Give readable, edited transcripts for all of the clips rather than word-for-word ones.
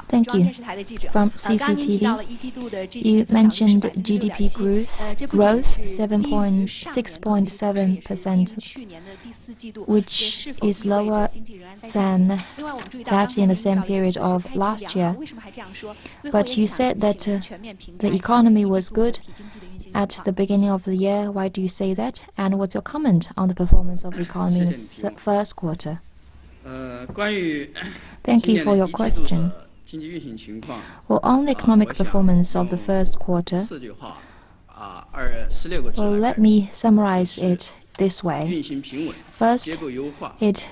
Thank you. From CCTV, you mentioned GDP growth 6.7%, which is lower than that in the same period of last year. But you said that the economy was good at the beginning of the year. Why do you say that? And what's your comment on the performance of the economy in the first quarter? Thank you for your question. Well, on the economic performance of the first quarter, well, let me summarize it this way. First, it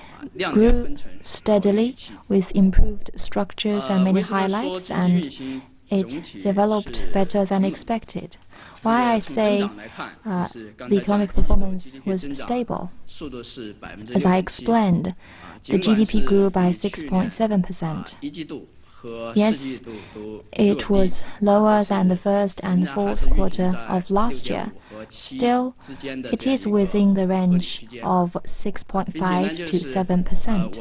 grew steadily with improved structures and many highlights, and it developed better than expected. Why I say the economic performance was stable? As I explained, the GDP grew by 6.7%. Yes, it was lower than the first and fourth quarter of last year. Still, it is within the range of 6.5 to 7%.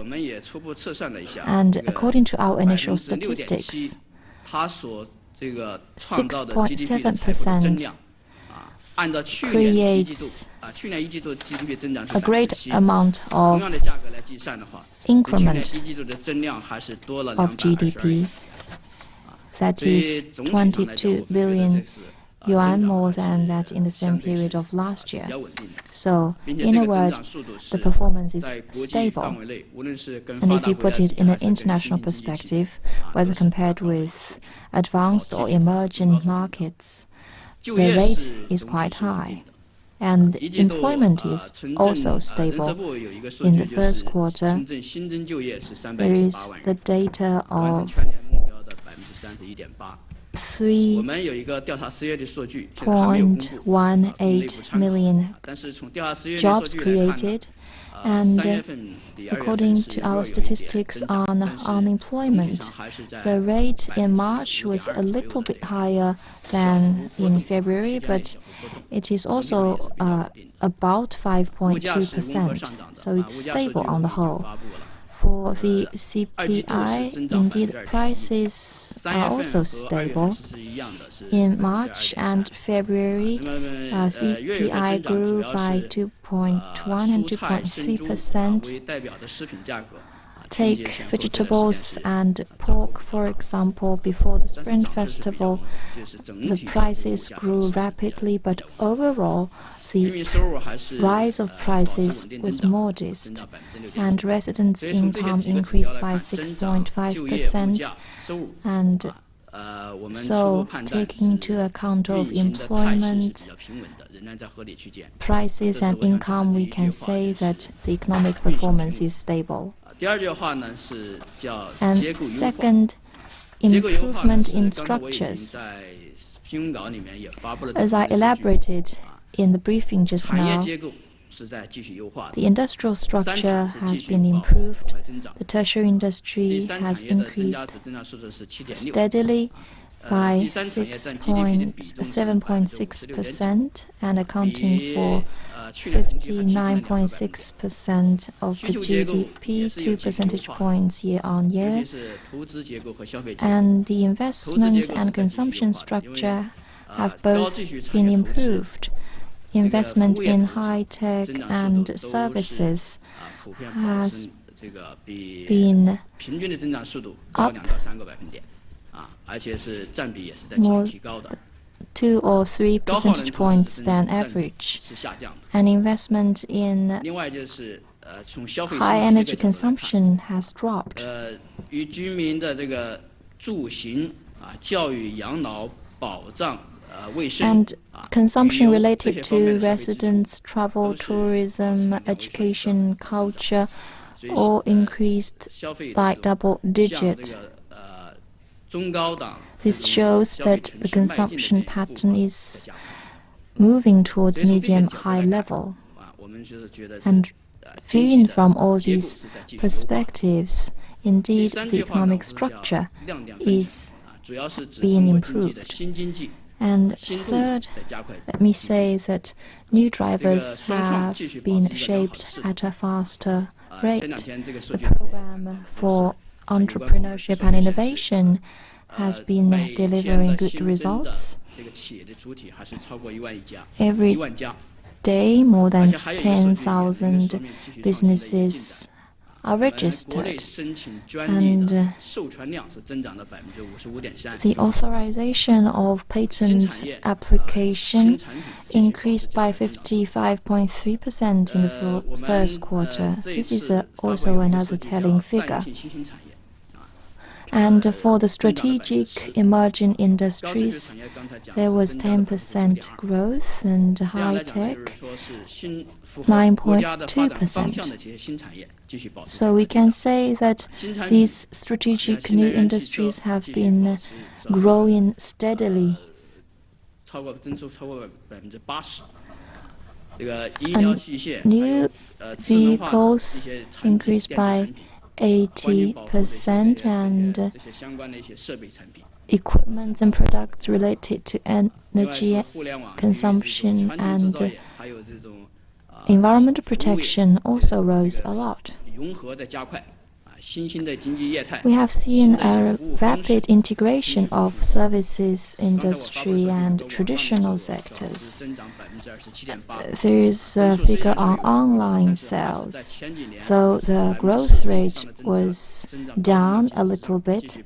And according to our initial statistics, 6.7% creates a great amount of increment of GDP. That is 22 billion yuan more than that in the same period of last year. So, in a word, the performance is stable. And if you put it in an international perspective, whether compared with advanced or emerging markets, the rate is quite high. And employment is also stable. In the first quarter, there is the data of 3.18 million jobs created, and according to our statistics on unemployment, the rate in March was a little bit higher than in February, but it is also about 5.2%, so it's stable on the whole. For the CPI, indeed, prices are also stable. In March and February, CPI grew by 2.1 and 2.3%. Take vegetables and pork, for example. Before the Spring Festival, the prices grew rapidly, but overall, the rise of prices was modest, and residents' income increased by 6.5%. And so, taking into account of employment, prices and income, we can say that the economic performance is stable. And second, improvement in structures. As I elaborated in the briefing just now, the industrial structure has been improved. The tertiary industry has increased steadily by 7.6% and accounting for 59.6% of the GDP, 2 percentage points year on year. And the investment and consumption structure have both been improved. Investment in high-tech and services has been up more 2 or 3 percentage points than average. And investment in high energy consumption has dropped. And consumption related to residents, travel, tourism, education, culture all increased by double-digit. This shows that the consumption pattern is moving towards medium-high level. And viewing from all these perspectives, indeed, the economic structure is being improved. And third, let me say that new drivers have been shaped at a faster rate. The program for entrepreneurship and innovation has been delivering good results. Every day, more than 10,000 businesses are registered, and the authorization of patent application increased by 55.3% in the first quarter. This is also another telling figure. And for the strategic emerging industries, there was 10% growth, and high-tech 9.2%. So we can say that these strategic new industries have been growing steadily. And new vehicles increased by 80%, and equipment and products related to energy consumption and environmental protection also rose a lot. We have seen a rapid integration of services industry and traditional sectors. There is a figure on online sales, so the growth rate was down a little bit.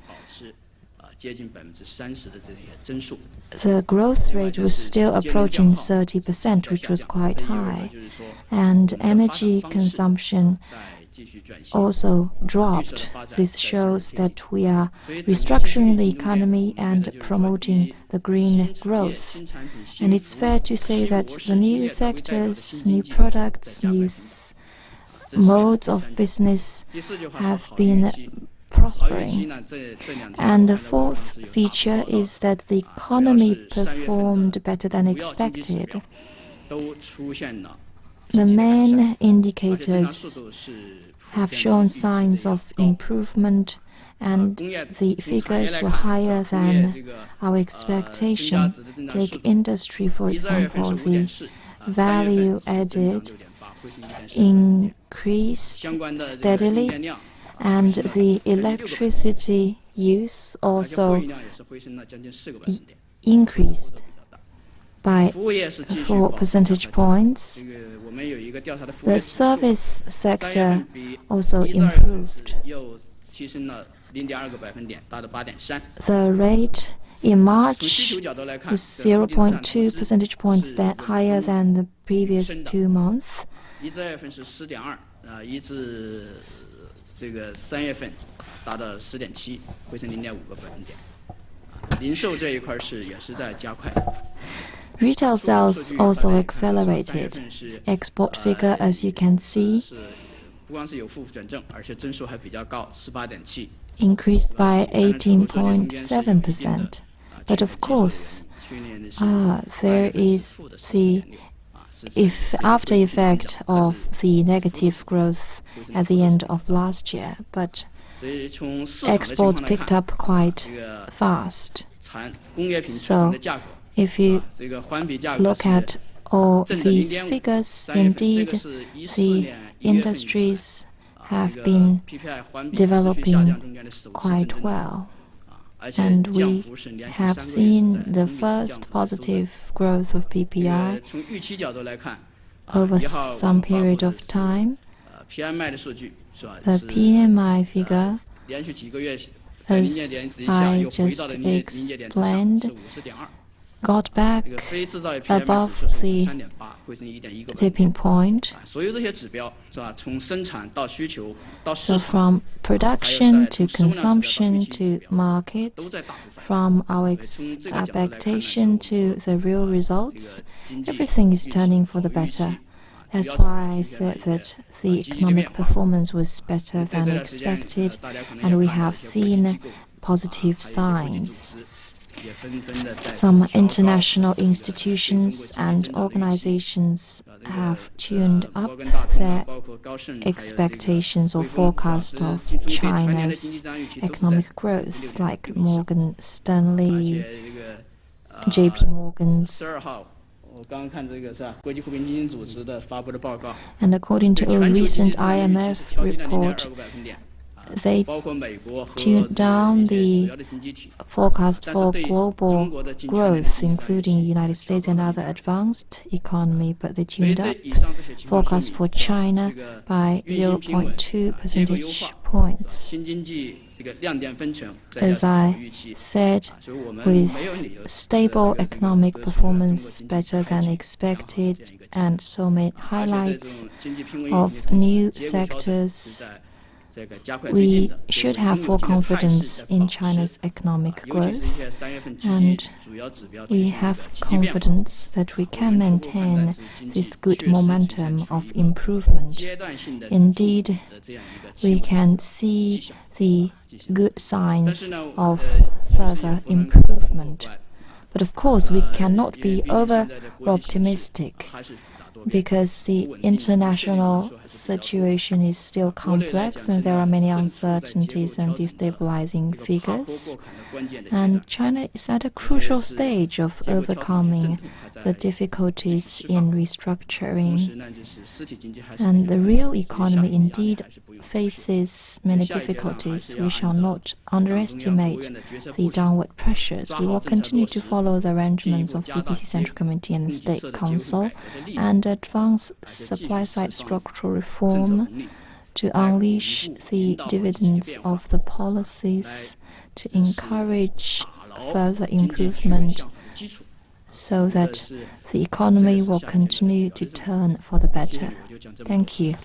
The growth rate was still approaching 30%, which was quite high, and energy consumption also dropped. This shows that we are restructuring the economy and promoting the green growth. And it's fair to say that the new sectors, new products, new modes of business have been prospering. And the fourth feature is that the economy performed better than expected. The main indicators have shown signs of improvement, and the figures were higher than our expectation. Take industry, for example, the value added increased steadily, and the electricity use also increased by 4 percentage points. The service sector also improved. The rate in March was 0.2 percentage points higher than the previous 2 months. Retail sales also accelerated. Export figure, as you can see, increased by 18.7%. But of course, there is the after effect of the negative growth at the end of last year, but exports picked up quite fast. So if you look at all these figures, indeed, the industries have been developing quite well. And we have seen the first positive growth of PPI over some period of time. The PMI figure, as I just explained, got back above the tipping point. So from production to consumption to market, from our expectation to the real results, everything is turning for the better. That's why I said that the economic performance was better than expected, and we have seen positive signs. Some international institutions and organizations have tuned up their expectations or forecast of China's economic growth, like Morgan Stanley, JP Morgan's. And according to a recent IMF report, they tuned down the forecast for global growth, including the United States and other advanced economy, but they tuned up forecast for China by 0.2 percentage points. As I said, with stable economic performance better than expected and so many highlights of new sectors, we should have full confidence in China's economic growth, and we have confidence that we can maintain this good momentum of improvement. Indeed, we can see the good signs of further improvement. But of course, we cannot be over-optimistic, because the international situation is still complex and there are many uncertainties and destabilizing figures. And China is at a crucial stage of overcoming the difficulties in restructuring. And the real economy indeed faces many difficulties. We shall not underestimate the downward pressures. We will continue to follow the arrangements of CPC Central Committee and the State Council and advance supply-side structural reform to unleash the dividends of the policies to encourage further improvement so that the economy will continue to turn for the better. Thank you.